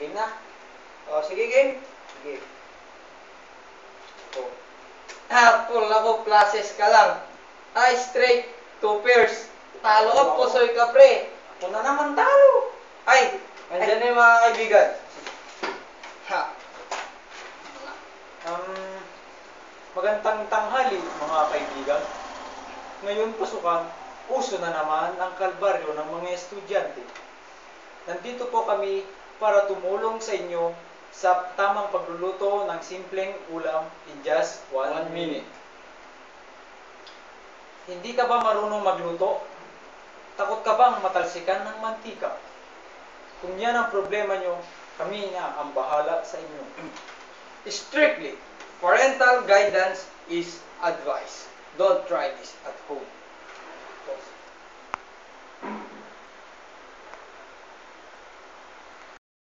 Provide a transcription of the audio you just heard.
Game na? O, sige game. Sige. O. Full ako, classes ka lang. Ay, straight, 2 pairs. Talo ka, pusoy ka, pre. Ako na naman talo. Ay, andyan na yung mga kaibigan. Ha. Magandang tanghali mga kaibigan. Ngayon pasukan, uso na naman ang kalbaryo ng mga estudyante. Nandito po kami para tumulong sa inyo sa tamang pagluluto ng simpleng ulam in just 1 minute. Hindi ka ba marunong magluto? Takot ka bang matalsikan ng mantika? Kung yan ang problema nyo, kami na ang bahala sa inyo. Strictly, parental guidance is advised. Don't try this at home.